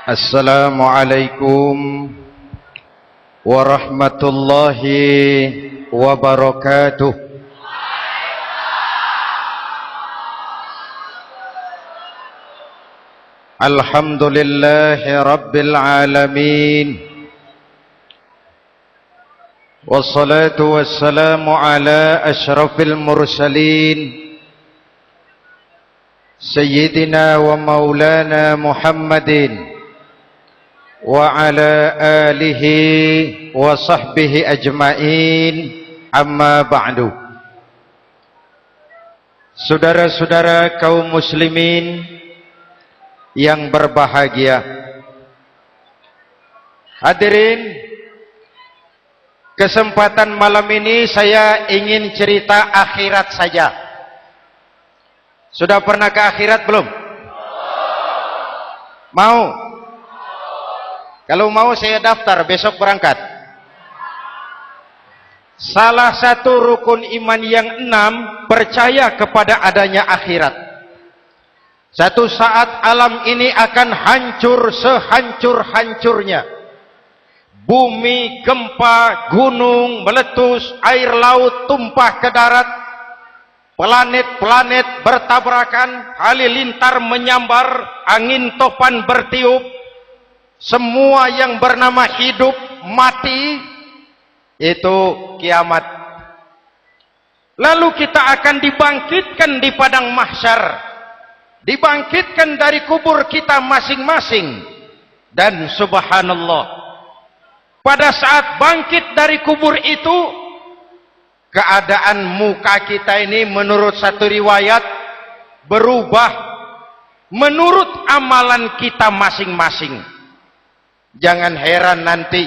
Assalamualaikum warahmatullahi wabarakatuh. Alhamdulillahi rabbil alamin. Wassalatu wassalamu ala asyrafil mursalin Sayyidina wa maulana Muhammadin wa ala alihi wa sahbihi ajma'in, amma ba'du. Saudara-saudara kaum muslimin yang berbahagia, hadirin, kesempatan malam ini saya ingin cerita akhirat saja. Sudah pernah ke akhirat belum? Mau? Kalau mau saya daftar, besok berangkat. Salah satu rukun iman yang 6, percaya kepada adanya akhirat. Satu saat alam ini akan hancur sehancur-hancurnya. Bumi, gempa, gunung meletus, air laut tumpah ke darat, planet-planet bertabrakan, halilintar menyambar, angin topan bertiup. Semua yang bernama hidup mati, itu kiamat. Lalu kita akan dibangkitkan di padang mahsyar, dibangkitkan dari kubur kita masing-masing. Dan subhanallah, pada saat bangkit dari kubur itu, keadaan muka kita ini menurut satu riwayat berubah menurut amalan kita masing-masing. Jangan heran nanti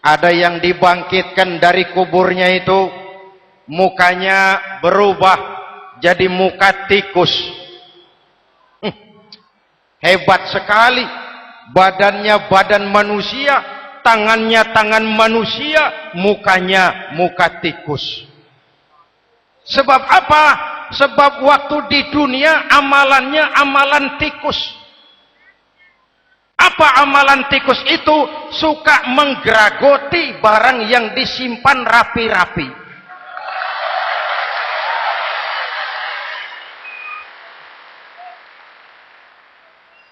ada yang dibangkitkan dari kuburnya itu mukanya berubah jadi muka tikus. Hebat sekali, badannya badan manusia, tangannya tangan manusia, mukanya muka tikus. Sebab apa? Sebab waktu di dunia amalannya amalan tikus. Apa amalan tikus itu? Suka menggeragoti barang yang disimpan rapi-rapi.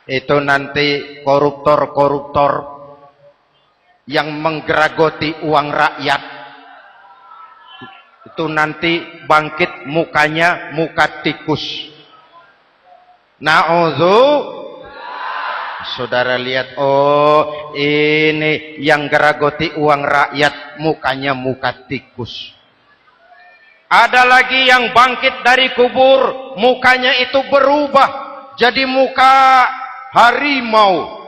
Itu nanti koruptor-koruptor yang menggeragoti uang rakyat, itu nanti bangkit mukanya muka tikus. Na'udzu. Saudara lihat, oh ini yang geragoti uang rakyat mukanya muka tikus. Ada lagi yang bangkit dari kubur, mukanya itu berubah jadi muka harimau.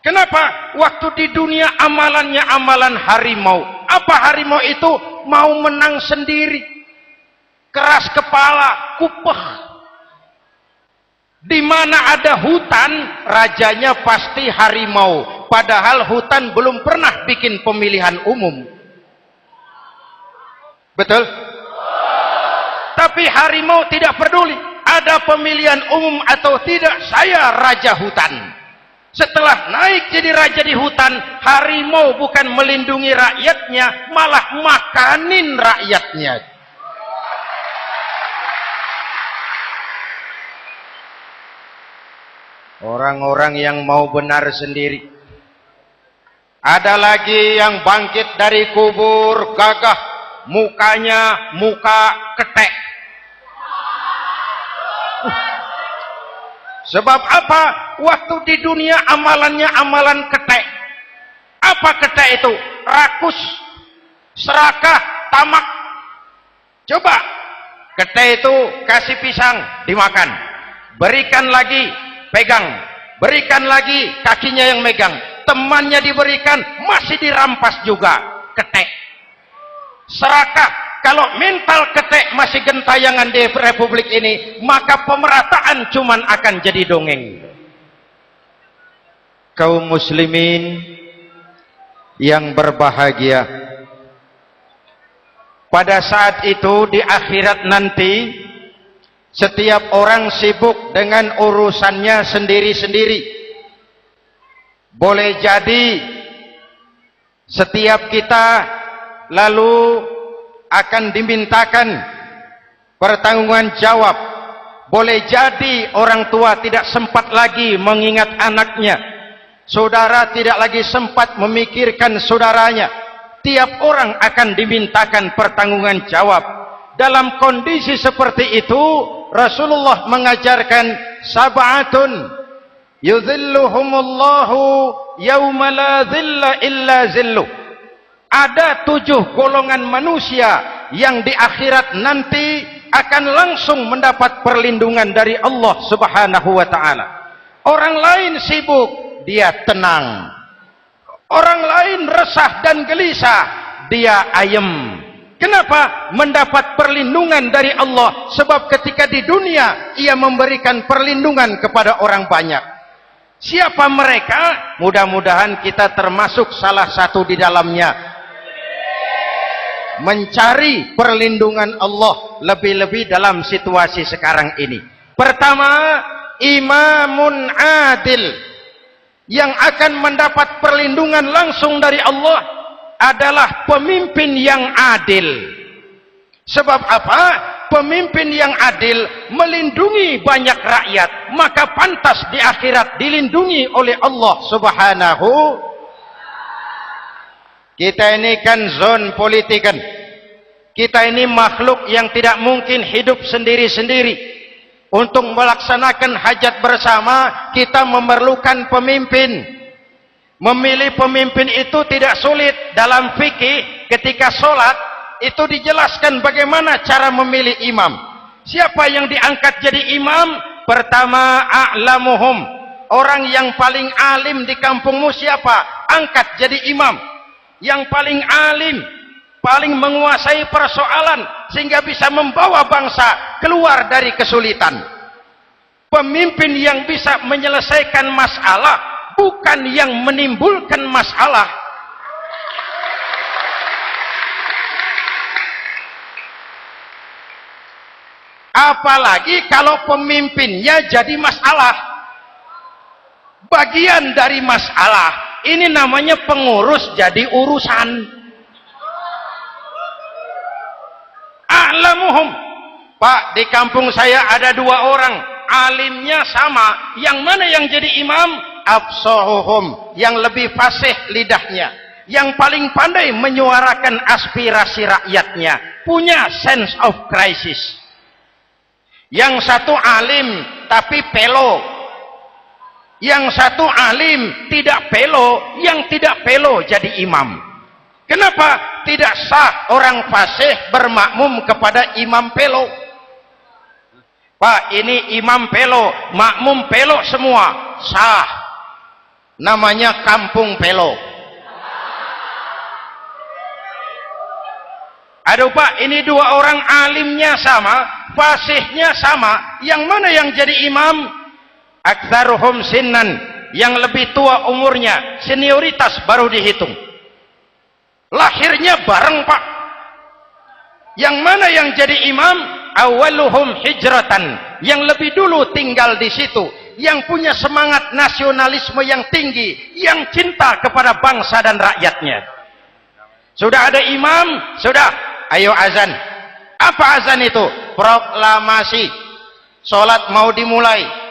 Kenapa? Waktu di dunia amalannya amalan harimau. Apa harimau itu? Mau menang sendiri, keras kepala, kupeh. Di mana ada hutan, rajanya pasti harimau. Padahal hutan belum pernah bikin pemilihan umum. Betul? Tapi harimau tidak peduli ada pemilihan umum atau tidak, saya raja hutan. Setelah naik jadi raja di hutan, harimau bukan melindungi rakyatnya, malah makanin rakyatnya. Orang-orang yang mau benar sendiri. Ada lagi yang bangkit dari kubur gagah, mukanya muka ketek. Sebab apa? Waktu di dunia amalannya amalan ketek. Apa ketek itu? Rakus, serakah, tamak. Coba, ketek itu kasih pisang, dimakan. Berikan lagi, pegang. Berikan lagi, kakinya yang megang. Temannya diberikan, masih dirampas juga. Ketek. Serakah. Kalau mental ketek masih gentayangan di republik ini, maka pemerataan cuman akan jadi dongeng. Kaum muslimin yang berbahagia, pada saat itu di akhirat nanti, setiap orang sibuk dengan urusannya sendiri-sendiri. boleh jadi setiap kita lalu akan dimintakan pertanggungjawaban jawab. Boleh jadi orang tua tidak sempat lagi mengingat anaknya, saudara tidak lagi sempat memikirkan saudaranya. Tiap orang akan dimintakan pertanggungjawaban jawab. Dalam kondisi seperti itu, Rasulullah mengajarkan sab'atun yudhilluhumullahu yawma la dhilla illa zilluh. Ada 7 golongan manusia yang di akhirat nanti akan langsung mendapat perlindungan dari Allah Subhanahu wa taala. Orang lain sibuk, dia tenang. Orang lain resah dan gelisah, dia ayem. Kenapa? Mendapat perlindungan dari Allah. Sebab ketika di dunia ia memberikan perlindungan kepada orang banyak. Siapa mereka? Mudah-mudahan kita termasuk salah satu di dalamnya. Mencari perlindungan Allah lebih-lebih dalam situasi sekarang ini. Pertama, imamun adil. Yang akan mendapat perlindungan langsung dari Allah adalah pemimpin yang adil. Sebab apa? Pemimpin yang adil melindungi banyak rakyat, maka pantas di akhirat dilindungi oleh Allah Subhanahu. Kita ini kan zon politikan. Kita ini makhluk yang tidak mungkin hidup sendiri-sendiri. Untuk melaksanakan hajat bersama, kita memerlukan pemimpin. Memilih pemimpin itu tidak sulit. Dalam fikih, ketika sholat, itu dijelaskan bagaimana cara memilih imam. Siapa yang diangkat jadi imam? Pertama, a'lamuhum. Orang yang paling alim di kampungmu siapa? Angkat jadi imam. Yang paling alim, paling menguasai persoalan sehingga bisa membawa bangsa keluar dari kesulitan. Pemimpin yang bisa menyelesaikan masalah, bukan yang menimbulkan masalah. Apalagi kalau pemimpinnya jadi masalah, bagian dari masalah. Ini namanya pengurus jadi urusan. A'lamuhum. Pak, di kampung saya ada 2 orang, alimnya sama. Yang mana yang jadi imam? Afsahuhum, yang lebih fasih lidahnya, yang paling pandai menyuarakan aspirasi rakyatnya, punya sense of crisis. Yang satu alim tapi pelo. Yang satu alim tidak pelo, yang tidak pelo jadi imam. Kenapa? Tidak sah orang fasih bermakmum kepada imam pelo. Pak, ini imam pelo, makmum pelo semua, sah. Namanya kampung pelo. Aduh Pak, ini 2 orang alimnya sama, fasihnya sama, yang mana yang jadi imam? Aktsaruhum sinnan, yang lebih tua umurnya, senioritas baru dihitung. Lahirnya bareng Pak. Yang mana yang jadi imam? Awaluhum hijratan, yang lebih dulu tinggal di situ, yang punya semangat nasionalisme yang tinggi, yang cinta kepada bangsa dan rakyatnya. Sudah ada imam, sudah, ayo azan. Apa azan itu? Proklamasi. Salat mau dimulai.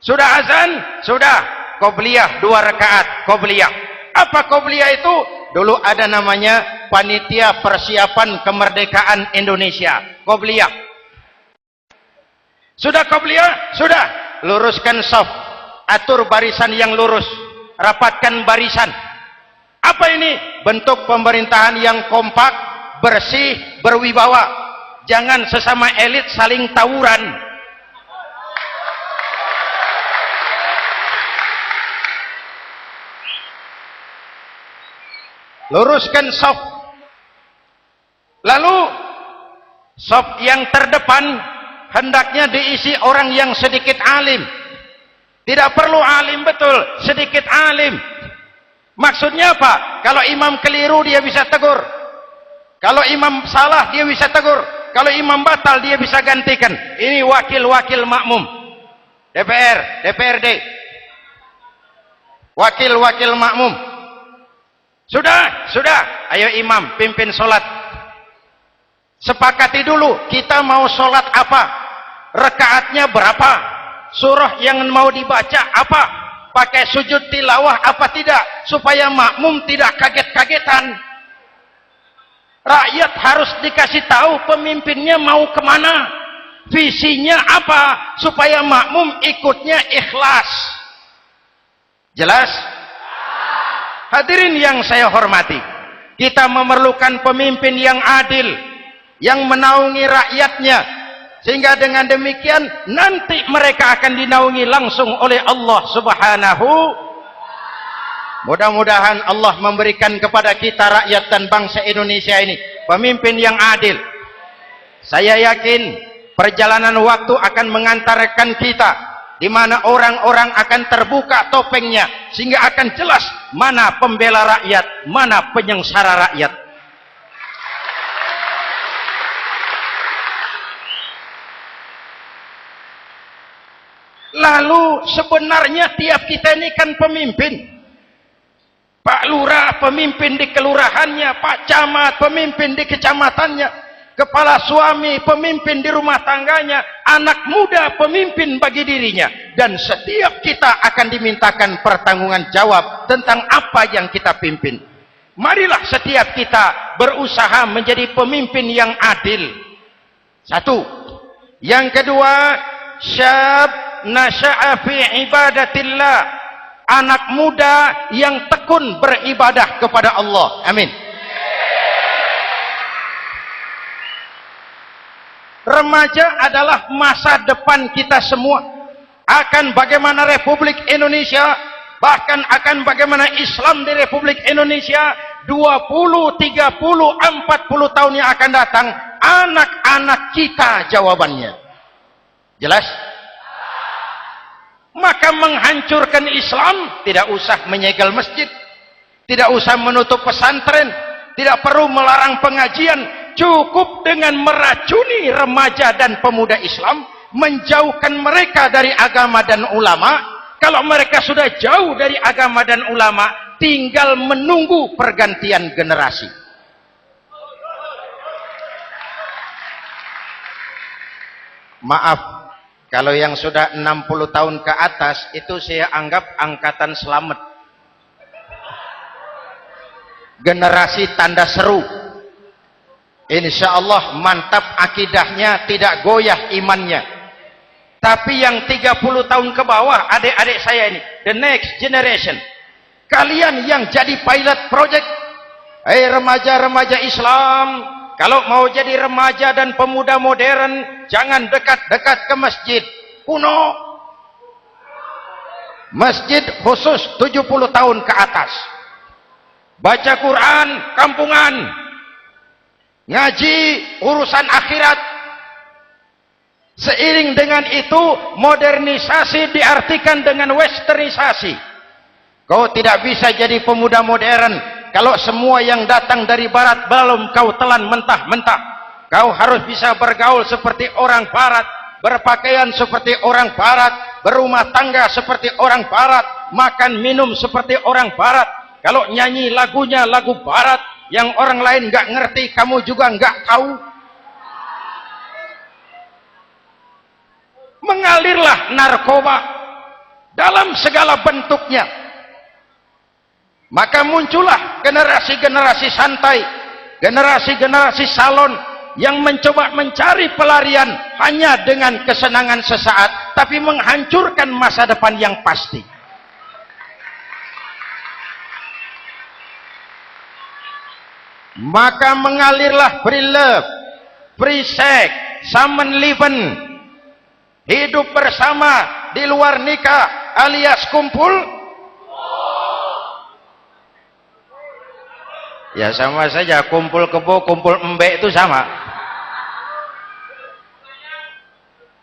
Sudah azan? Sudah. Qobliyah 2 rakaat. Qobliyah. Apa qobliyah itu? Dulu ada namanya Panitia Persiapan Kemerdekaan Indonesia. Qobliyah. Sudah qobliyah? Sudah. Luruskan shaf. Atur barisan yang lurus. Rapatkan barisan. Apa ini? Bentuk pemerintahan yang kompak, bersih, berwibawa. Jangan sesama elit saling tawuran. Luruskan shaf. Lalu shaf yang terdepan hendaknya diisi orang yang sedikit alim. Tidak perlu alim betul, sedikit alim. Maksudnya apa? Kalau imam keliru dia bisa tegur. Kalau imam salah dia bisa tegur. Kalau imam batal dia bisa gantikan. Ini wakil-wakil makmum. DPR, DPRD. wakil-wakil makmum. Sudah, ayo imam pimpin sholat. Sepakati dulu kita mau sholat apa, rakaatnya berapa, surah yang mau dibaca apa, pakai sujud tilawah apa tidak, supaya makmum tidak kaget-kagetan. Rakyat harus dikasih tahu pemimpinnya mau kemana, visinya apa, supaya makmum ikutnya ikhlas. Jelas? Hadirin yang saya hormati, kita memerlukan pemimpin yang adil, yang menaungi rakyatnya, sehingga dengan demikian nanti mereka akan dinaungi langsung oleh Allah Subhanahu. Mudah-mudahan Allah memberikan kepada kita rakyat dan bangsa Indonesia ini pemimpin yang adil. Saya yakin perjalanan waktu akan mengantarkan kita di mana orang-orang akan terbuka topengnya, sehingga akan jelas mana pembela rakyat, mana penyengsara rakyat. Lalu sebenarnya tiap kita ini kan pemimpin. Pak Lurah pemimpin di kelurahannya, Pak Camat pemimpin di kecamatannya, kepala suami pemimpin di rumah tangganya, anak muda pemimpin bagi dirinya, dan setiap kita akan dimintakan pertanggungan jawab tentang apa yang kita pimpin. Marilah setiap kita berusaha menjadi pemimpin yang adil. Satu. Yang kedua, syab nasya'a fi ibadatillah, anak muda yang tekun beribadah kepada Allah. Amin. Remaja adalah masa depan kita semua. Akan bagaimana Republik Indonesia, bahkan akan bagaimana Islam di Republik Indonesia 20, 30, 40 tahun yang akan datang, anak-anak kita jawabannya. Jelas? Maka menghancurkan Islam tidak usah menyegel masjid, tidak usah menutup pesantren, tidak perlu melarang pengajian, cukup dengan meracuni remaja dan pemuda Islam, menjauhkan mereka dari agama dan ulama. Kalau mereka sudah jauh dari agama dan ulama, tinggal menunggu pergantian generasi. Maaf, kalau yang sudah 60 tahun ke atas, itu saya anggap angkatan selamat. Generasi tanda seru. Insya Allah mantap akidahnya, tidak goyah imannya. Tapi yang 30 tahun ke bawah, adik-adik saya ini, the next generation, kalian yang jadi pilot project, remaja-remaja Islam, kalau mau jadi remaja dan pemuda modern, jangan dekat-dekat ke masjid kuno. Masjid khusus 70 tahun ke atas. Baca Quran kampungan. Ngaji urusan akhirat. Seiring dengan itu, modernisasi diartikan dengan westernisasi. Kau tidak bisa jadi pemuda modern kalau semua yang datang dari barat belum kau telan mentah-mentah. Kau harus bisa bergaul seperti orang barat, berpakaian seperti orang barat, berumah tangga seperti orang barat, makan minum seperti orang barat. Kalau nyanyi lagunya lagu barat yang orang lain nggak ngerti, kamu juga nggak tahu. Mengalirlah narkoba dalam segala bentuknya. Maka muncullah generasi-generasi santai, generasi-generasi salon yang mencoba mencari pelarian hanya dengan kesenangan sesaat, tapi menghancurkan masa depan yang pasti. Maka mengalirlah free love, free sex, samenleben, hidup bersama di luar nikah alias kumpul. Ya sama saja, kumpul kebo, kumpul embek itu sama.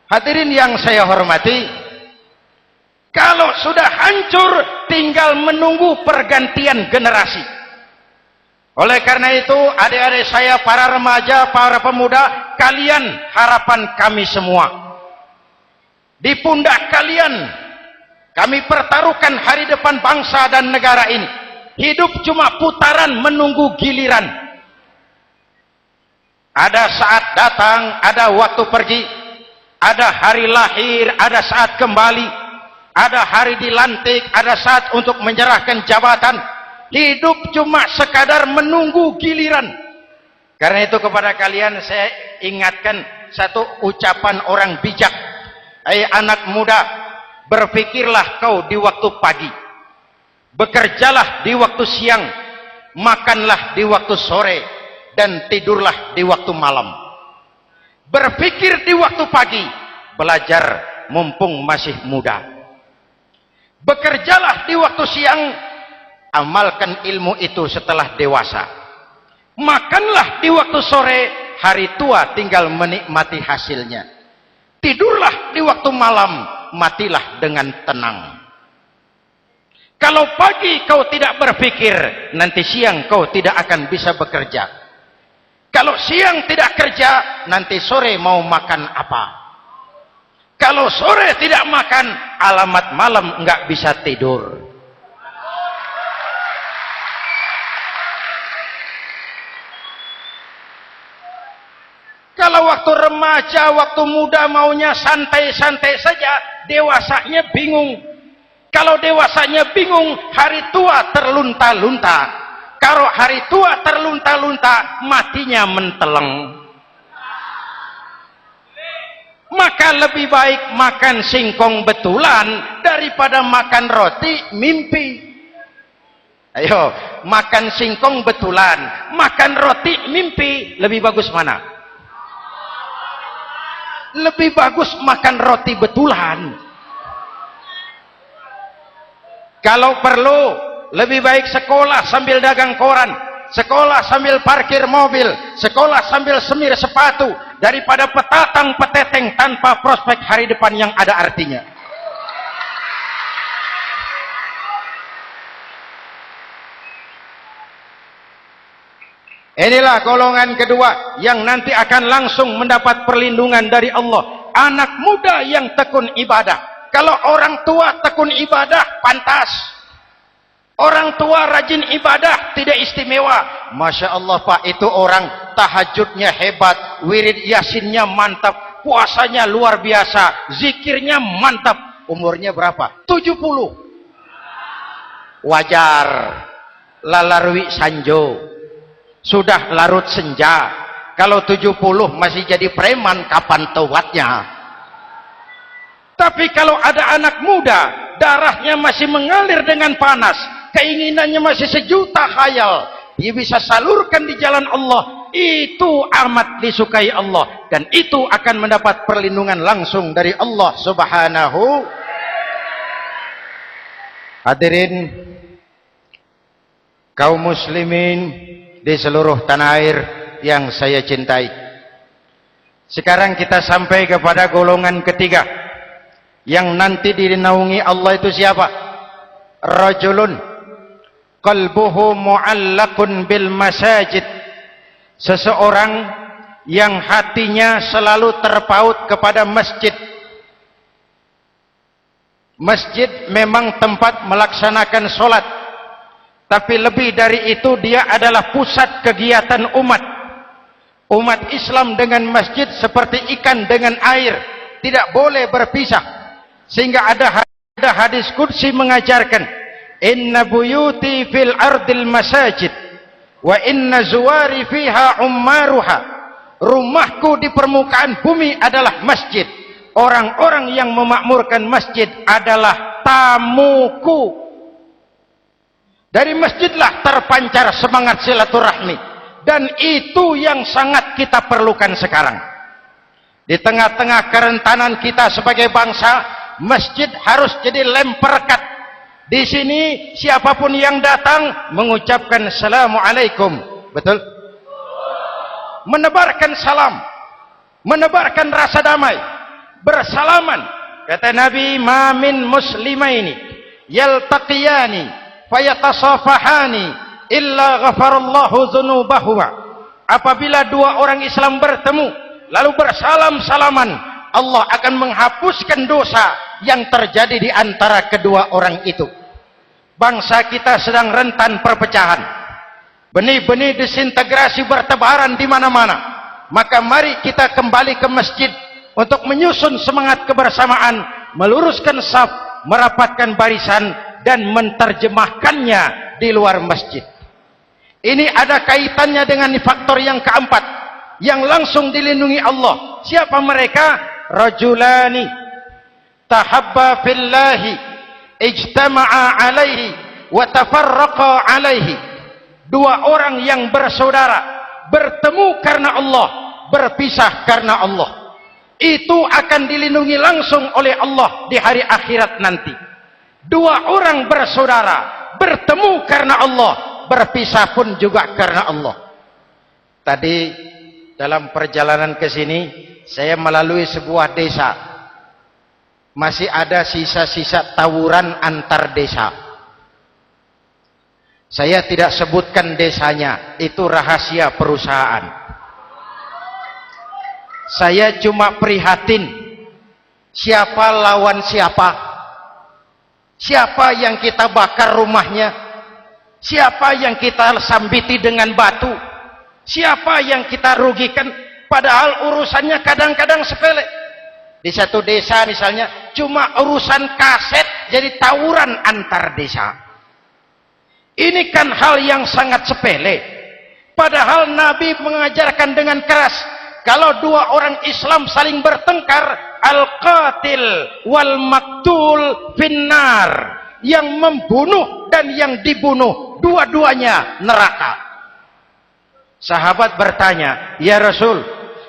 Hadirin yang saya hormati, kalau sudah hancur tinggal menunggu pergantian generasi. Oleh karena itu, adik-adik saya, para remaja, para pemuda, kalian harapan kami semua. Di pundak kalian Kami pertaruhkan hari depan bangsa dan negara ini. Hidup cuma putaran menunggu giliran. Ada saat datang, ada waktu pergi, ada hari lahir, ada saat kembali, ada hari dilantik, ada saat untuk menyerahkan jabatan. Hidup cuma sekadar menunggu giliran. Karena itu kepada kalian saya ingatkan satu ucapan orang bijak. Hai anak muda, berpikirlah kau di waktu pagi, bekerjalah di waktu siang, makanlah di waktu sore, dan tidurlah di waktu malam. Berpikir di waktu pagi, belajar mumpung masih muda. Bekerjalah di waktu siang, amalkan ilmu itu setelah dewasa. Makanlah di waktu sore, hari tua tinggal menikmati hasilnya. Tidurlah di waktu malam, matilah dengan tenang. Kalau pagi kau tidak berpikir, nanti siang kau tidak akan bisa bekerja. Kalau siang tidak kerja, nanti sore mau makan apa? Kalau sore tidak makan, alamat malam enggak bisa tidur. Kalau waktu remaja, waktu muda maunya santai-santai saja, dewasanya bingung. Kalau dewasanya bingung, hari tua terlunta-lunta. Kalau hari tua terlunta-lunta, matinya menteleng. Maka lebih baik makan singkong betulan daripada makan roti mimpi. Ayo, makan singkong betulan, makan roti mimpi, lebih bagus mana? Lebih bagus makan roti betulan. Kalau perlu, lebih baik sekolah sambil dagang koran, sekolah sambil parkir mobil, sekolah sambil semir sepatu, daripada petatang peteteng tanpa prospek hari depan yang ada artinya. Inilah golongan kedua yang nanti akan langsung mendapat perlindungan dari Allah. Anak muda yang tekun ibadah. Kalau orang tua tekun ibadah, pantas. Orang tua rajin ibadah, tidak istimewa. Masya Allah Pak, itu orang tahajudnya hebat, wirid yasinnya mantap, puasanya luar biasa, zikirnya mantap. Umurnya berapa? 70. Wajar. Lalarwi sanjo. Sudah larut senja. Kalau 70 masih jadi preman, kapan tobatnya? Tapi kalau ada anak muda, darahnya masih mengalir dengan panas, keinginannya masih sejuta khayal, dia bisa salurkan di jalan Allah, itu amat disukai Allah, dan itu akan mendapat perlindungan langsung dari Allah Subhanahu. Hadirin kaum muslimin di seluruh tanah air yang saya cintai. Sekarang kita sampai kepada golongan ketiga yang nanti dinaungi Allah. Itu siapa? Rajulun qalbuhu mu'allaqun bil masajid. Seseorang yang hatinya selalu terpaut kepada masjid. Masjid memang tempat melaksanakan solat, tapi lebih dari itu dia adalah pusat kegiatan umat. Umat Islam dengan masjid seperti ikan dengan air, tidak boleh berpisah. Sehingga ada hadis qudsi mengajarkan, inna buyuti fil ardil masajid wa inna zuwari fiha ummaruha. Rumahku di permukaan bumi adalah masjid. Orang-orang yang memakmurkan masjid adalah tamuku. Dari masjidlah terpancar semangat silaturahmi, dan itu yang sangat kita perlukan sekarang. Di tengah-tengah kerentanan kita sebagai bangsa, masjid harus jadi lem perekat. Di sini siapapun yang datang mengucapkan assalamualaikum, betul? Menebarkan salam, menebarkan rasa damai, bersalaman. Kata Nabi, ma min muslimaini yaltaqiyani fayatasafahani illa ghafarallahu dzunubahuma. Apabila dua orang Islam bertemu lalu bersalam-salaman, Allah akan menghapuskan dosa yang terjadi di antara kedua orang itu. Bangsa kita sedang rentan perpecahan. Benih-benih disintegrasi bertebaran di mana-mana. Maka mari kita kembali ke masjid untuk menyusun semangat kebersamaan, meluruskan saf, merapatkan barisan, dan menerjemahkannya di luar masjid. Ini ada kaitannya dengan faktor yang keempat, yang langsung dilindungi Allah. Siapa mereka? Rajulani tahabba fillahi ijtama'a alaihi wa tafarraqa alaihi. Dua orang yang bersaudara, bertemu karena Allah, berpisah karena Allah. Itu akan dilindungi langsung oleh Allah di hari akhirat nanti. Dua orang bersaudara, bertemu karena Allah, berpisah pun juga karena Allah. Tadi dalam perjalanan ke sini, saya melalui sebuah desa. Masih ada sisa-sisa tawuran antar desa. Saya tidak sebutkan desanya, itu rahasia perusahaan. Saya cuma prihatin, siapa lawan siapa, siapa yang kita bakar rumahnya, siapa yang kita sambiti dengan batu, siapa yang kita rugikan, padahal urusannya kadang-kadang sepele. Di satu desa misalnya, cuma urusan kaset jadi tawuran antar desa. Ini kan hal yang sangat sepele. Padahal Nabi mengajarkan dengan keras, kalau dua orang Islam saling bertengkar, al-qatil wal maktul finnar, yang membunuh dan yang dibunuh, dua-duanya neraka. Sahabat bertanya, ya Rasul,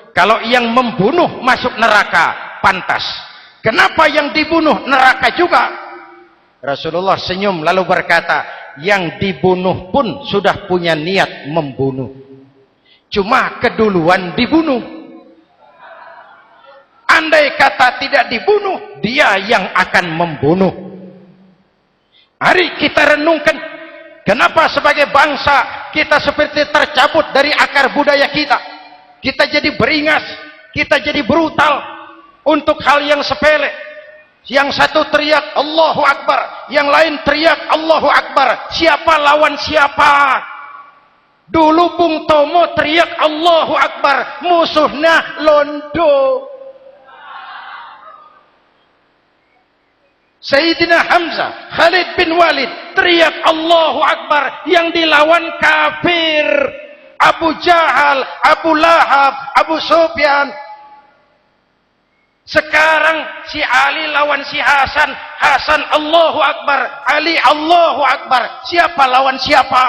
kalau yang membunuh masuk neraka, pantas. Kenapa yang dibunuh neraka juga? Rasulullah senyum lalu berkata, yang dibunuh pun sudah punya niat membunuh, cuma keduluan dibunuh. Andai kata tidak dibunuh, dia yang akan membunuh. Mari kita renungkan, kenapa sebagai bangsa kita seperti tercabut dari akar budaya kita. Kita jadi beringas, kita jadi brutal untuk hal yang sepele. Yang satu teriak Allahu Akbar, yang lain teriak Allahu Akbar. Siapa lawan siapa? Dulu Bung Tomo teriak Allahu Akbar, musuhnya londo. Sayyidina Hamzah, Khalid bin Walid teriak Allahu Akbar, yang dilawan kafir. Abu Jahal, Abu Lahab, Abu Sufyan. Sekarang si Ali lawan si Hasan, Hasan Allahu Akbar, Ali Allahu Akbar. Siapa lawan siapa?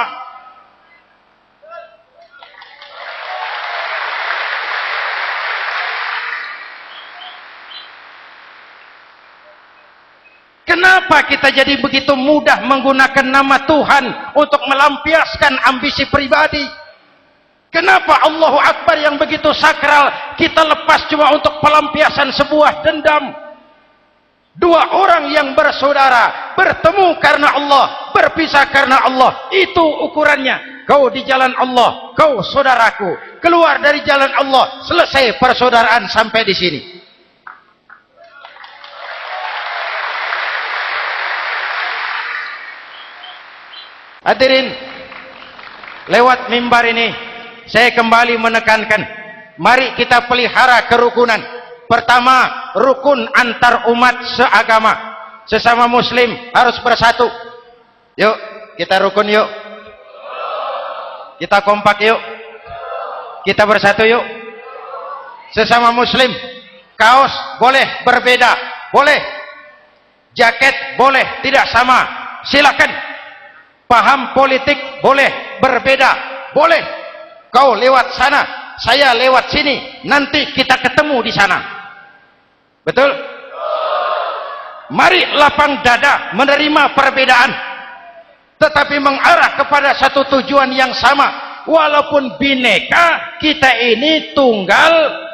Kenapa kita jadi begitu mudah menggunakan nama Tuhan untuk melampiaskan ambisi pribadi? Kenapa Allahu Akbar yang begitu sakral kita lepas cuma untuk pelampiasan sebuah dendam? Dua orang yang bersaudara, bertemu karena Allah, berpisah karena Allah. Itu ukurannya. Kau di jalan Allah, kau saudaraku. Keluar dari jalan Allah, selesai persaudaraan sampai di sini. Hadirin, lewat mimbar ini saya kembali menekankan, mari kita pelihara kerukunan. Pertama, rukun antar umat seagama, sesama muslim harus bersatu. Yuk, kita rukun yuk. Kita kompak yuk. Kita bersatu yuk. Sesama muslim, kaos boleh berbeda, boleh. Jaket boleh tidak sama, silakan. Paham politik boleh berbeda, boleh. Kau lewat sana, saya lewat sini, nanti kita ketemu di sana. Betul? Mari lapang dada menerima perbedaan, tetapi mengarah kepada satu tujuan yang sama. Walaupun bineka, kita ini tunggal.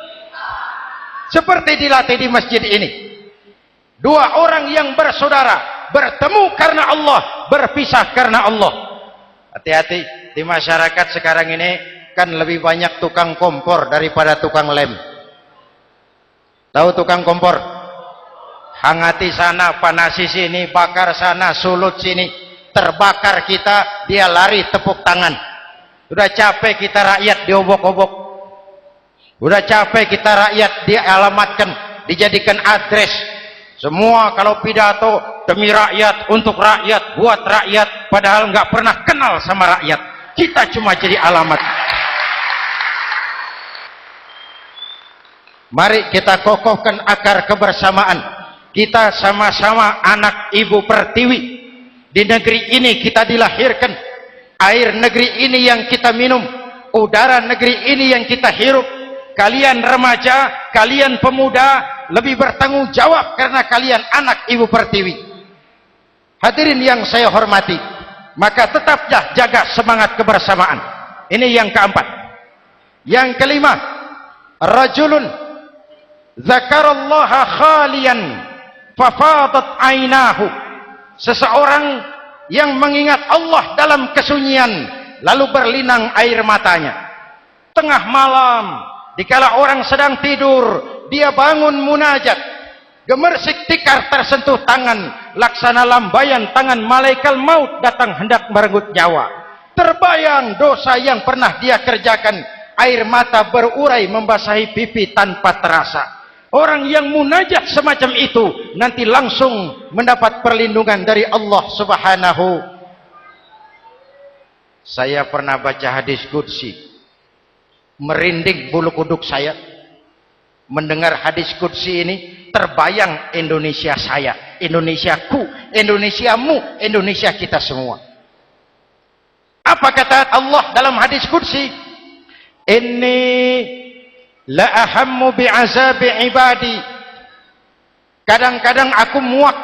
Seperti dilatih di masjid ini. Dua orang yang bersaudara, bertemu karena Allah, berpisah karena Allah. Hati-hati, di masyarakat sekarang ini kan lebih banyak tukang kompor daripada tukang lem. Tahu tukang kompor? hangati sana, panasi sini, bakar sana, sulut sini, terbakar kita, dia lari tepuk tangan. Udah capek kita rakyat diobok-obok, udah capek kita rakyat dialamatkan, dijadikan address. Semua kalau pidato demi rakyat, untuk rakyat, buat rakyat, padahal nggak pernah kenal sama rakyat. Kita cuma jadi alamat. Mari kita kokohkan akar kebersamaan. Kita sama-sama anak Ibu Pertiwi. Di negeri ini kita dilahirkan. Air negeri ini yang kita minum, udara negeri ini yang kita hirup. Kalian remaja, kalian pemuda lebih bertanggung jawab karena kalian anak Ibu Pertiwi. Hadirin yang saya hormati, maka tetaplah jaga semangat kebersamaan. Ini yang keempat. Yang kelima, rajulun zakarallaha khalian fafadat ainahu. Seseorang yang mengingat Allah dalam kesunyian lalu berlinang air matanya. Tengah malam, dikala orang sedang tidur, dia bangun munajat, gemersik tikar tersentuh tangan, laksana lambayan tangan malaikat maut datang hendak merenggut nyawa. Terbayang dosa yang pernah dia kerjakan, air mata berurai membasahi pipi tanpa terasa. Orang yang munajat semacam itu nanti langsung mendapat perlindungan dari Allah Subhanahu. Saya pernah baca hadis qudsi, merinding bulu kuduk saya mendengar hadis qudsi ini. Terbayang Indonesia saya, Indonesiaku, Indonesiamu, Indonesia kita semua. Apa kata Allah dalam hadis qudsi? Inni la ahammu bi'azabi ibadi. Kadang-kadang aku muak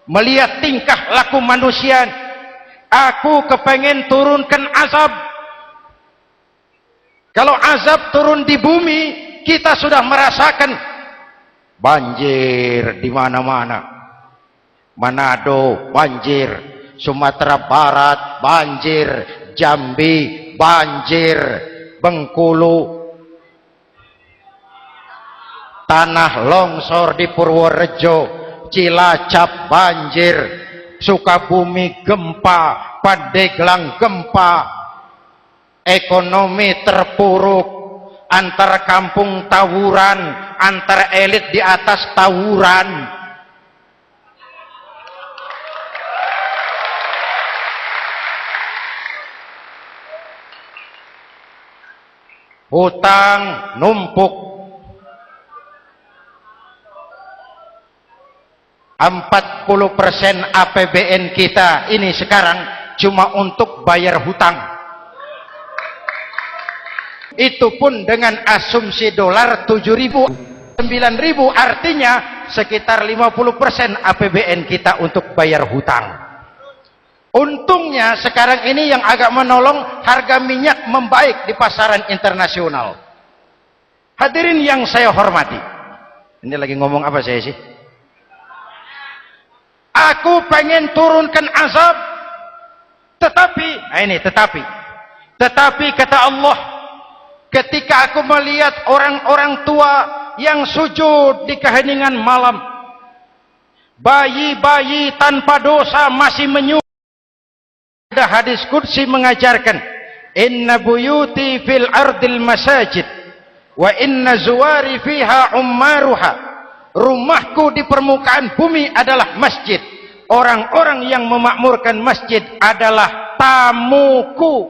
melihat tingkah laku manusia. Aku kepengen turunkan azab. Kalau azab turun di bumi, kita sudah merasakan banjir di mana-mana. Manado banjir, Sumatera Barat banjir, Jambi banjir, Bengkulu, tanah longsor di Purworejo, Cilacap banjir, Sukabumi gempa, Pandeglang gempa, ekonomi terpuruk, antar kampung tawuran, antar elit di atas tawuran. Hutang numpuk. 40% APBN kita ini sekarang cuma untuk bayar hutang. Itu pun dengan asumsi dolar 7.000, 9.000, artinya sekitar 50% APBN kita untuk bayar hutang. Untungnya sekarang ini yang agak menolong, harga minyak membaik di pasaran internasional. Hadirin yang saya hormati, ini lagi ngomong apa saya sih? Aku pengen turunkan azab, tetapi kata Allah, ketika aku melihat orang-orang tua yang sujud di keheningan malam, bayi-bayi tanpa dosa masih menyujud. Ada hadis qudsi mengajarkan, inna buyuti fil ardil masajid wa inna zuwari fiha ummaruha. Rumahku di permukaan bumi adalah masjid. Orang-orang yang memakmurkan masjid adalah tamuku.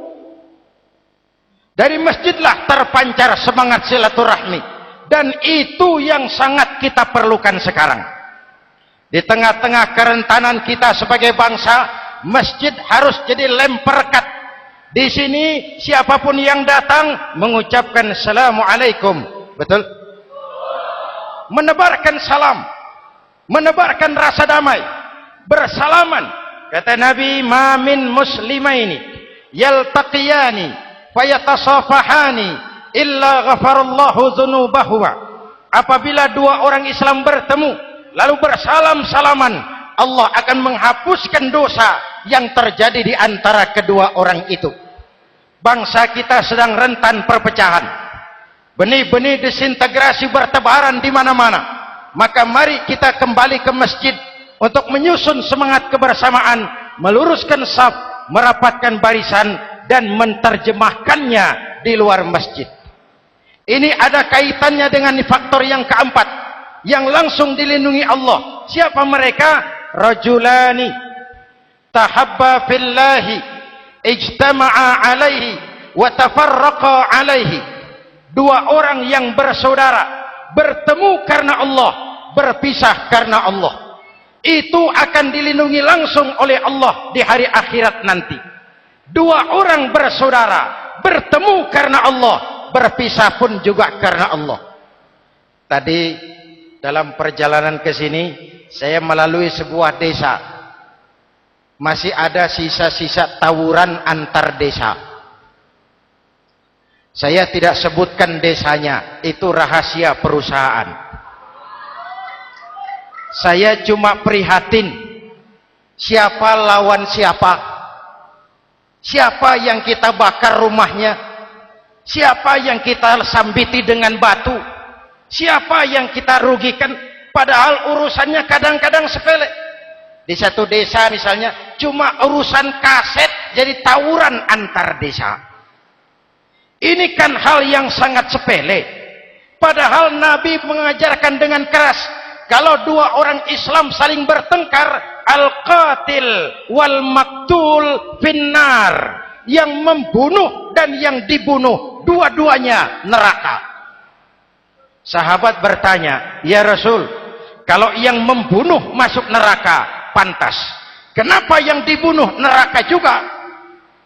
Dari masjidlah terpancar semangat silaturahmi. Dan itu yang sangat kita perlukan sekarang. Di tengah-tengah kerentanan kita sebagai bangsa, masjid harus jadi lem perekat. Di sini siapapun yang datang mengucapkan assalamualaikum. Betul? Menebarkan salam, menebarkan rasa damai, bersalaman. Kata Nabi, ma min muslimaini yaltaqiyani fayatasafahani illa ghafarallahu dzunubahuma. Apabila dua orang Islam bertemu lalu bersalam-salaman, Allah akan menghapuskan dosa yang terjadi di antara kedua orang itu. Bangsa kita sedang rentan perpecahan. Benih-benih disintegrasi bertebaran di mana-mana. Maka mari kita kembali ke masjid untuk menyusun semangat kebersamaan, meluruskan saf, merapatkan barisan, dan menerjemahkannya di luar masjid. Ini ada kaitannya dengan faktor yang keempat, yang langsung dilindungi Allah. Siapa mereka? Rajulani tahabba fillahi ijtama'a alaihi wa tafarraqa alaihi. Dua orang yang bersaudara, bertemu karena Allah, berpisah karena Allah. Itu akan dilindungi langsung oleh Allah di hari akhirat nanti. Dua orang bersaudara, bertemu karena Allah, berpisah pun juga karena Allah. Tadi dalam perjalanan ke sini saya melalui sebuah desa. Masih ada sisa-sisa tawuran antar desa. Saya tidak sebutkan desanya, itu rahasia perusahaan. Saya cuma prihatin siapa lawan siapa. Siapa yang kita bakar rumahnya? Siapa yang kita sambiti dengan batu? Siapa yang kita rugikan? Padahal urusannya kadang-kadang sepele. Di satu desa misalnya cuma urusan kaset jadi tawuran antar desa. Ini kan hal yang sangat sepele. Padahal Nabi mengajarkan dengan keras, kalau dua orang Islam saling bertengkar, al-qatil wal maktul finnar, yang membunuh dan yang dibunuh dua-duanya neraka. Sahabat bertanya, ya Rasul, kalau yang membunuh masuk neraka pantas, kenapa yang dibunuh neraka juga?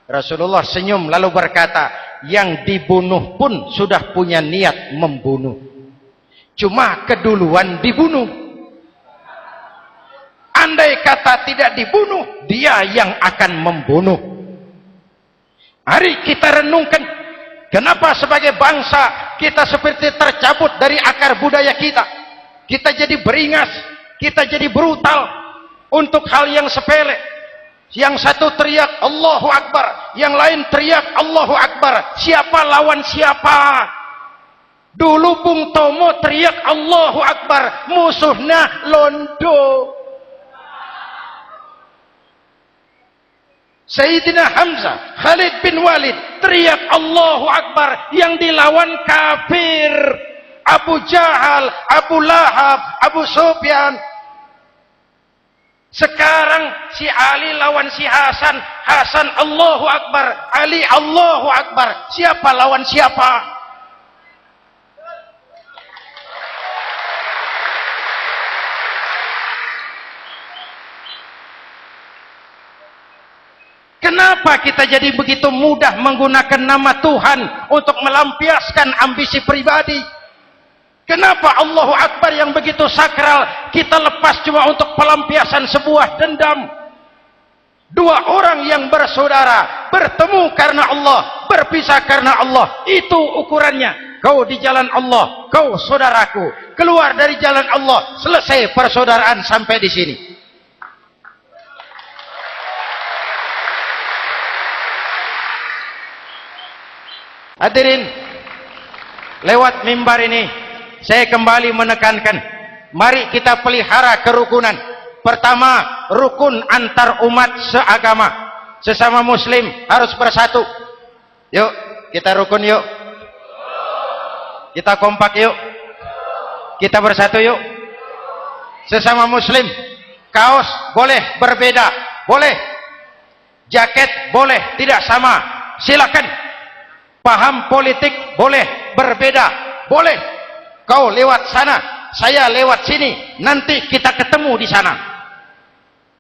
Rasulullah senyum lalu berkata, yang dibunuh pun sudah punya niat membunuh, cuma keduluan dibunuh. Andai kata tidak dibunuh, dia yang akan membunuh. Mari kita renungkan, kenapa sebagai bangsa kita seperti tercabut dari akar budaya kita. Kita jadi beringas, kita jadi brutal untuk hal yang sepele. Yang satu teriak Allahu Akbar, yang lain teriak Allahu Akbar. Siapa lawan siapa? Dulu Bung Tomo teriak Allahu Akbar, musuhnya londo. Sayyidina Hamzah, Khalid bin Walid teriak Allahu Akbar, yang dilawan kafir. Abu Jahal, Abu Lahab, Abu Sufyan. Sekarang si Ali lawan si Hasan, Hasan Allahu Akbar, Ali Allahu Akbar. Siapa lawan siapa? Kenapa kita jadi begitu mudah menggunakan nama Tuhan untuk melampiaskan ambisi pribadi? Kenapa Allahu Akbar yang begitu sakral kita lepas cuma untuk pelampiasan sebuah dendam? Dua orang yang bersaudara, bertemu karena Allah, berpisah karena Allah. Itu ukurannya. Kau di jalan Allah, kau saudaraku. Keluar dari jalan Allah, selesai persaudaraan sampai di sini. Hadirin, lewat mimbar ini saya kembali menekankan, mari kita pelihara kerukunan. Pertama, rukun antar umat seagama, sesama muslim harus bersatu. Yuk kita rukun, yuk kita kompak, yuk kita bersatu, yuk. Sesama muslim, kaos boleh berbeda, boleh, jaket boleh tidak sama, silakan. Paham politik boleh berbeda, boleh. Kau lewat sana, saya lewat sini, nanti kita ketemu di sana.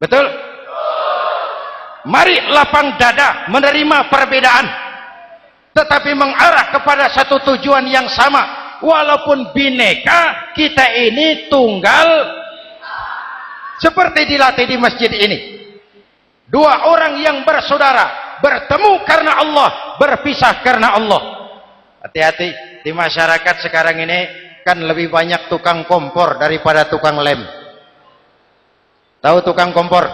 Betul? Mari lapang dada menerima perbedaan, tetapi mengarah kepada satu tujuan yang sama. Walaupun bineka, kita ini tunggal. Seperti dilatih di masjid ini. Dua orang yang bersaudara, bertemu karena Allah, berpisah karena Allah. Hati-hati, di masyarakat sekarang ini kan lebih banyak tukang kompor daripada tukang lem. Tahu tukang kompor?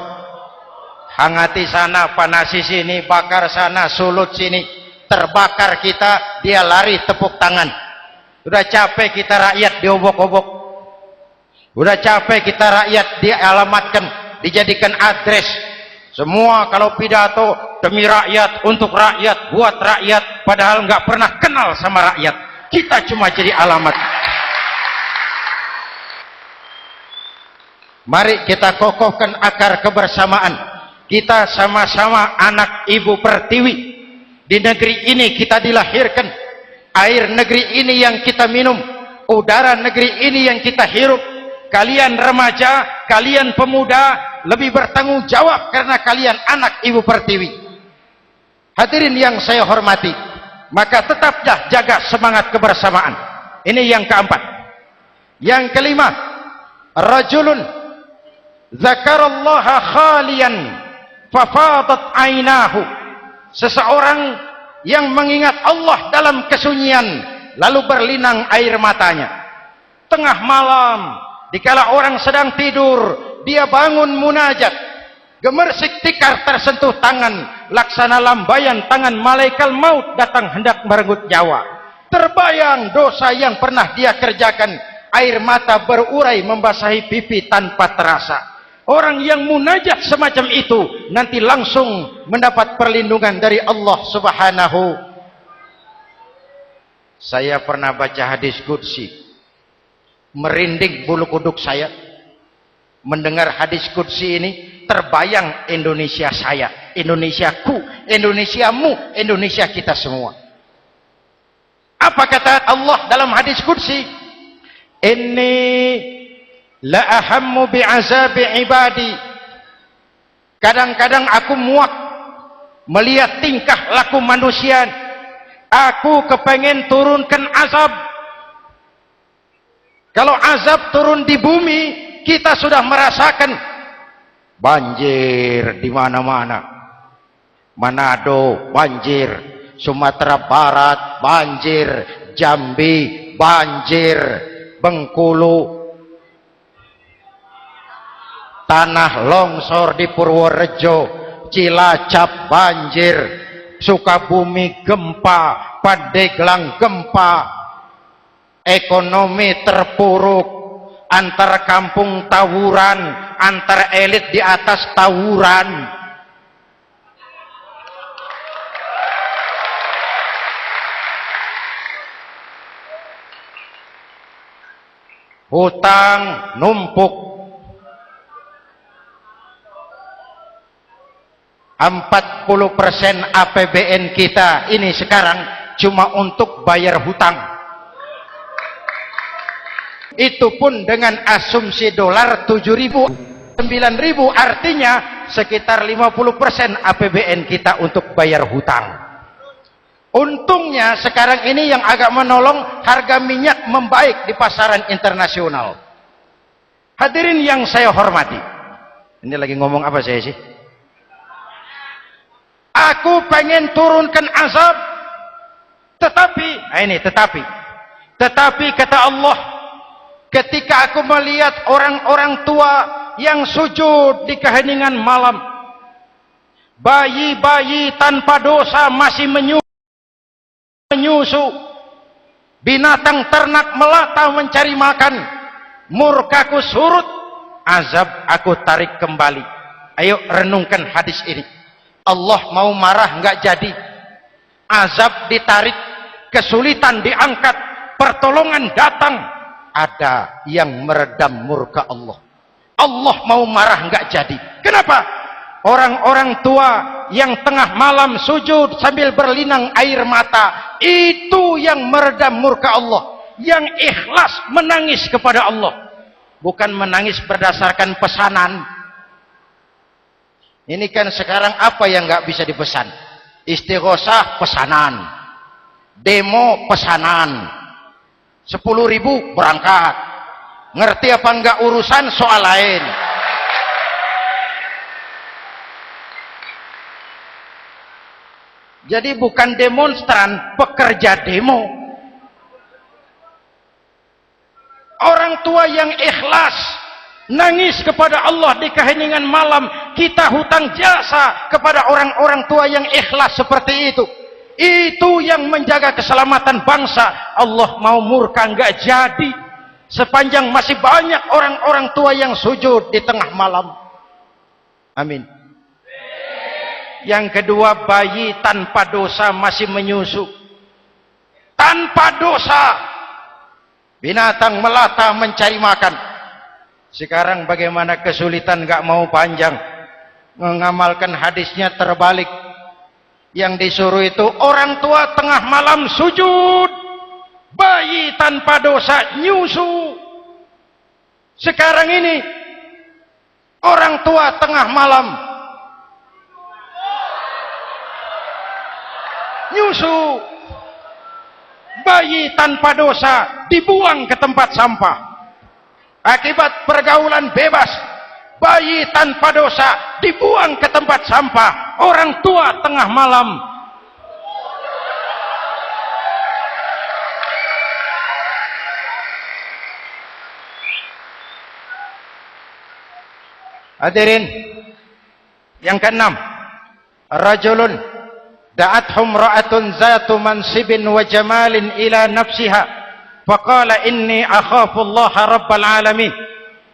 Hangati sana, panasi sini, bakar sana, sulut sini. Terbakar kita, dia lari tepuk tangan. Sudah capek kita rakyat diobok-obok. Udah capek kita rakyat dialamatkan, dijadikan address. Semua kalau pidato demi rakyat, untuk rakyat, buat rakyat, padahal nggak pernah kenal sama rakyat. Kita cuma jadi alamat. Mari kita kokohkan akar kebersamaan. Kita sama-sama anak Ibu Pertiwi. Di negeri ini kita dilahirkan. Air negeri ini yang kita minum, udara negeri ini yang kita hirup. Kalian remaja, kalian pemuda lebih bertanggung jawab karena kalian anak Ibu Pertiwi. Hadirin yang saya hormati, maka tetaplah jaga semangat kebersamaan. Ini yang keempat. Yang kelima, rajulun zakarallaha khalian fafadat ainahu. Seseorang yang mengingat Allah dalam kesunyian lalu berlinang air matanya. Tengah malam, dikala orang sedang tidur, dia bangun munajat, gemersik tikar tersentuh tangan, laksana lambaian tangan malaikat maut datang hendak merenggut nyawa. Terbayang dosa yang pernah dia kerjakan, air mata berurai membasahi pipi tanpa terasa. Orang yang munajat semacam itu nanti langsung mendapat perlindungan dari Allah Subhanahu. Saya pernah baca hadis qudsi, merinding bulu kuduk saya mendengar hadis qudsi ini. Terbayang Indonesia saya, Indonesiaku, Indonesiamu, Indonesia kita semua. Apa kata Allah dalam hadis qudsi? Inni la ahammu bi'azabi ibadi. Kadang-kadang aku muak melihat tingkah laku manusia. Aku kepengen turunkan azab. Kalau azab turun di bumi, kita sudah merasakan banjir di mana-mana. Manado banjir, Sumatera Barat banjir, Jambi banjir, Bengkulu, tanah longsor di Purworejo, Cilacap banjir, Sukabumi gempa, Pandeglang gempa, ekonomi terpuruk, antar kampung tawuran, antar elit di atas tawuran. Hutang numpuk. 40% APBN kita ini sekarang cuma untuk bayar hutang. Itu pun dengan asumsi dolar 7.000, 9.000, artinya sekitar 50% APBN kita untuk bayar hutang. Untungnya sekarang ini yang agak menolong, harga minyak membaik di pasaran internasional. Hadirin yang saya hormati, ini lagi ngomong apa saya sih? Aku pengen turunkan azab, tetapi kata Allah, ketika aku melihat orang-orang tua yang sujud di keheningan malam, bayi-bayi tanpa dosa masih menyusu, binatang ternak melata mencari makan, murkaku surut, azab aku tarik kembali. Ayo renungkan hadis ini. Allah mau marah nggak jadi, azab ditarik, kesulitan diangkat, pertolongan datang, ada yang meredam murka Allah. Allah mau marah nggak jadi. Kenapa? Orang-orang tua yang tengah malam sujud sambil berlinang air mata, itu yang meredam murka Allah. Yang ikhlas menangis kepada Allah, bukan menangis berdasarkan pesanan. Ini kan sekarang apa yang nggak bisa dipesan? Istighosah pesanan, demo pesanan, 10.000 berangkat. Ngerti apa enggak urusan soal lain. Jadi bukan demonstran, pekerja demo. Orang tua yang ikhlas nangis kepada Allah di keheningan malam, kita hutang jasa kepada orang-orang tua yang ikhlas seperti itu. Itu yang menjaga keselamatan bangsa. Allah mau murka nggak jadi. sepanjang masih banyak orang-orang tua yang sujud di tengah malam. Amin. Yang kedua, bayi tanpa dosa masih menyusu. Tanpa dosa. Binatang melata mencari makan. Sekarang bagaimana kesulitan, gak mau panjang. Mengamalkan hadisnya terbalik. Yang disuruh itu orang tua tengah malam sujud. Bayi tanpa dosa nyusu. Sekarang ini orang tua tengah malam nyusu. Bayi tanpa dosa dibuang ke tempat sampah. Akibat pergaulan bebas, bayi tanpa dosa dibuang ke tempat sampah. Orang tua tengah malam hadirin. Yang keenam, rajulun da'athum ra'atun zatu mansibin wa jamalin ila nafsiha faqala inni akhafu Allah rabbal alamin.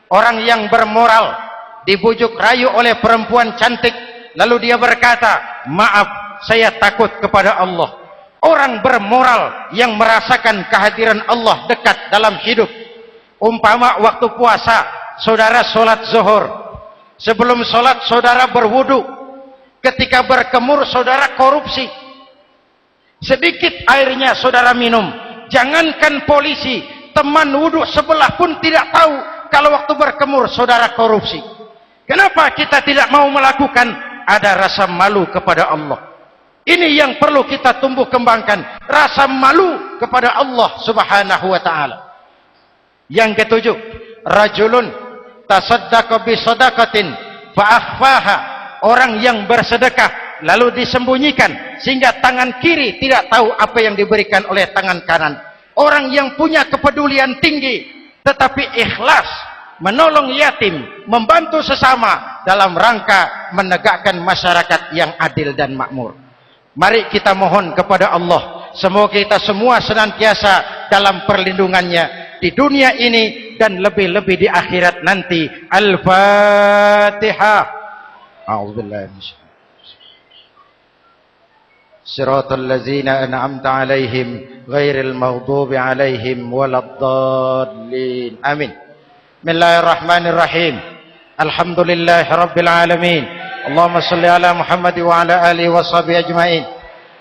Orang yang bermoral dibujuk rayu oleh perempuan cantik, lalu dia berkata, maaf, saya takut kepada Allah. Orang bermoral yang merasakan kehadiran Allah dekat dalam hidup. Umpama waktu puasa, saudara sholat zuhur, sebelum sholat saudara berwudu, ketika berkemur saudara korupsi, sedikit airnya saudara minum. Jangankan polisi, teman wudu sebelah pun tidak tahu kalau waktu berkemur saudara korupsi. Kenapa kita tidak mau melakukan? Ada rasa malu kepada Allah. Ini yang perlu kita tumbuh kembangkan, rasa malu kepada Allah subhanahu wa ta'ala. Yang ketujuh, rajulun tasaddaqa bi sadaqatin fa akhfaha. Orang yang bersedekah lalu disembunyikan sehingga tangan kiri tidak tahu apa yang diberikan oleh tangan kanan. Orang yang punya kepedulian tinggi tetapi ikhlas menolong yatim, membantu sesama dalam rangka menegakkan masyarakat yang adil dan makmur. Mari kita mohon kepada Allah, semoga kita semua senantiasa dalam perlindungannya di dunia ini dan lebih-lebih di akhirat nanti. Al-Fatihah. A'udzubillahi minasyaitonir rajim. Shiratal ladzina an'amta 'alaihim ghairil maghdubi 'alaihim waladdallin. Amin. Bismillahirrahmanirrahim. Alhamdulillahi rabbil alamin. Allahumma shalli ala Muhammad wa ala alihi wa sahbihi ajma'in.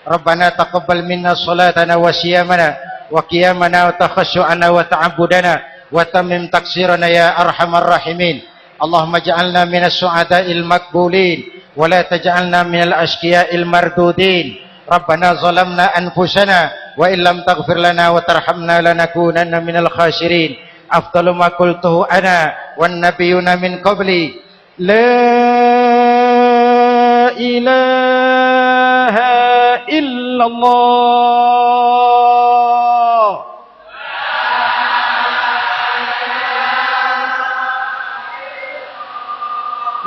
Rabbana taqabbal minna salatana wa siyamana wa qiyamana wa takhashu'ana wa ta'abbudana wa tammim taksirana ya arhamar rahimin. Allahumma ja'alna minas su'ada'il makbulin wa la taj'alna minal ashqiya'il mardudin. Rabbana zalamna anfusana wa illam taghfir lana wa tarhamna lanakunanna minal khasirin. Afdalu ma qultuhu ana wan nabiyyuna min qabli la ilaha illallah.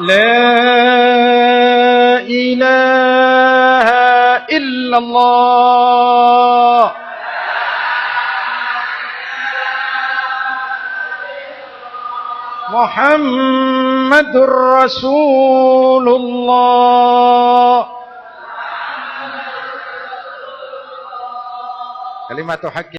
La ilaha illallah. Muhammadur Rasulullah. Kalimatu haqqi